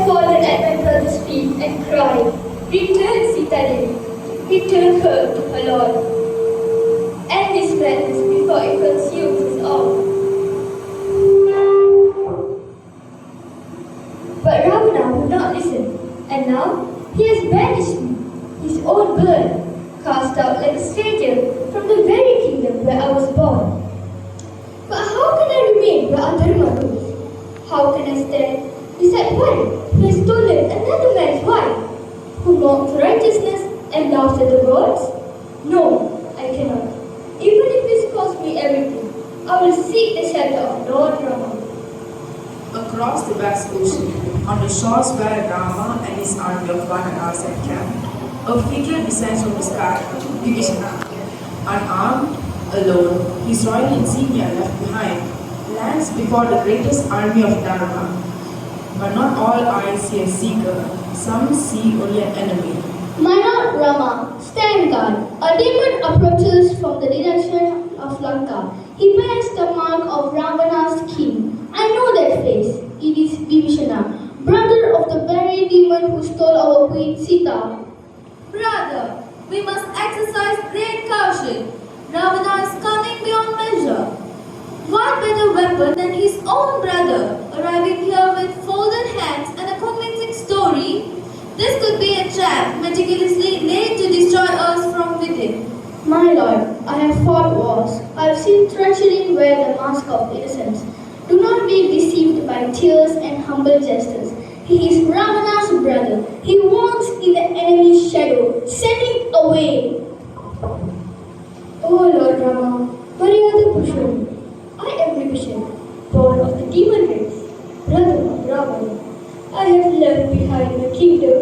have fallen at my brother's feet and cried, "Return, Sita Devi, return her to her Lord." And his madness before it consumed us all. But Ravana would not listen, and now he has banished me, his own blood, cast out like a stranger from the very kingdom where I was born. But how can I remain where Adharma goes? How can I stand beside one who has stolen another man's wife, who mocks righteousness and laughs at the gods? No, I cannot. Even if this costs me everything, I will seek the shelter of Lord Rama. Across the vast ocean, on the shores where Rama and his army of Vanaras had camped, a figure descends from the sky, Vibhishana. Unarmed, alone, his royal insignia left behind, lands before the greatest army of Dharma. But not all eyes see a seeker, some see only an enemy. My Lord Rama, stand guard. A demon approaches from the direction of Lanka. He bears the mark of Ravana's king. I know that face. It is Vibhishana, brother of the very demon who stole our queen Sita. Brother, we must exercise great caution. Ravana is cunning beyond measure. What better weapon than his own brother, arriving here with folded hands and a convincing story? This could be a trap meticulously laid to destroy us from within. My lord, I have fought wars. I have seen treachery wear the mask of innocence. Do not be deceived by tears and humble gestures. He is Ravana's brother. He walks in the enemy's shadow. Send him away. Oh Lord Rama, Maryada Purushottam, I am Vibhishana, born of the demon race, brother of Ravana. I have left behind my kingdom,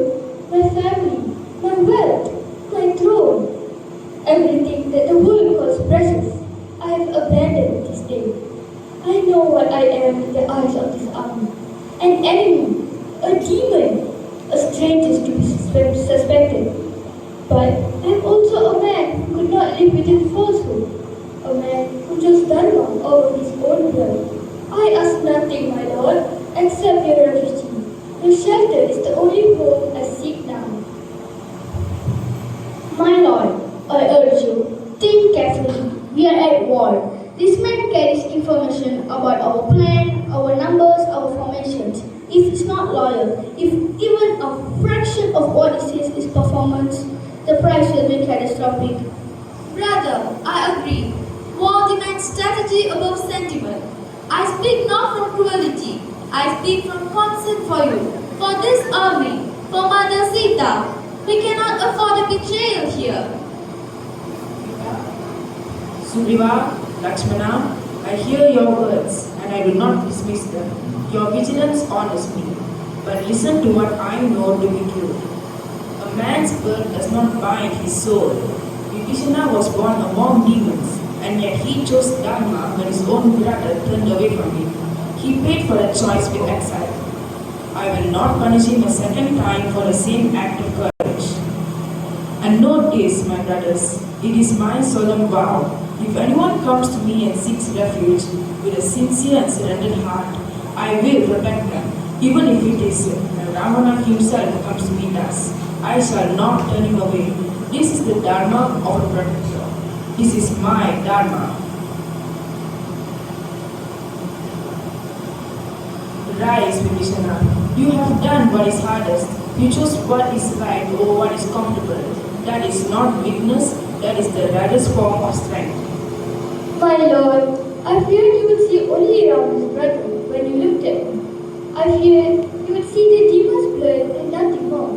my family, my wealth, my throne. Everything that the world calls precious, I have abandoned this day. I know what I am in the eyes of this army. An enemy, a demon, a stranger to be suspected. But I am also a man who could not live within falsehood, a man who chose Dharma over his own blood. I ask nothing, my lord, except your refugee. Your shelter is the only home I seek now. My lord, I urge you, think carefully. We are at war. This man carries information about our plan, our numbers, our formations. If he's not loyal, if even a fraction of what he says is performance, the price will be catastrophic. Brother, I agree. War demands strategy above sentiment. I speak not from cruelty. I speak from concern for you, for this army, for Mother Sita. We cannot afford a betrayal here. Sugriva, Lakshmana, I hear your words and I do not dismiss them. Your vigilance honors me. But listen to what I know to be true. A man's birth does not bind his soul. Vibhishana was born among demons, and yet he chose Dharma when his own brother turned away from him. He paid for that choice with exile. I will not punish him a second time for the same act of courage. And note this, my brothers, it is my solemn vow. If anyone comes to me and seeks refuge with a sincere and surrendered heart, I will protect them, even if it is Ravana himself comes to meet us. I shall not turn him away. This is the Dharma of a protector. This is my Dharma. Rise, Vibhishana. You have done what is hardest. You chose what is right over what is comfortable. That is not weakness, that is the rarest form of strength. My lord, I feared you would see only Rama's brother when you looked at me. I feared you would see the demon's blood and nothing more.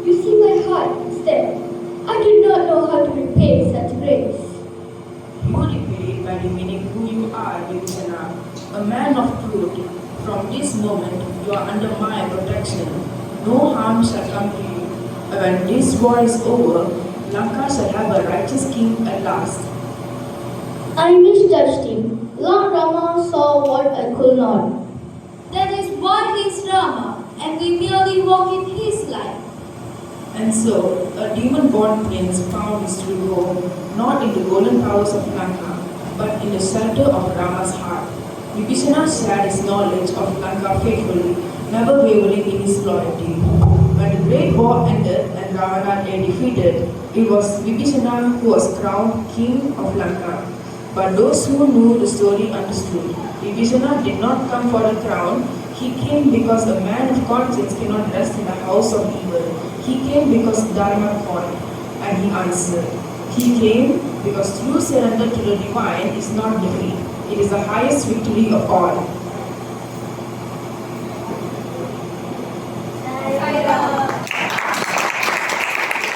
You see my heart instead. I do not know how to repay such grace. You repay it by remaining who you are, Vibhishana, a man of truth. From this moment, you are under my protection. No harm shall come to you. And when this war is over, Lanka shall have a righteous king at last. I misjudged him. Lord Rama saw what I could not. That is why he is Rama, and we merely walk in his light. And so, a demon-born prince found his true home, not in the golden towers of Lanka, but in the shelter of Rama's heart. Vibhishana shared his knowledge of Lanka faithfully, never wavering in his loyalty. When the great war ended and Ravana lay defeated, it was Vibhishana who was crowned king of Lanka. But those who knew the story understood. Vibhishana did not come for the crown. He came because a man of conscience cannot rest in the house of evil. He came because Dharma called, and he answered. He came because true surrender to the divine is not defeat. It is the highest victory of all.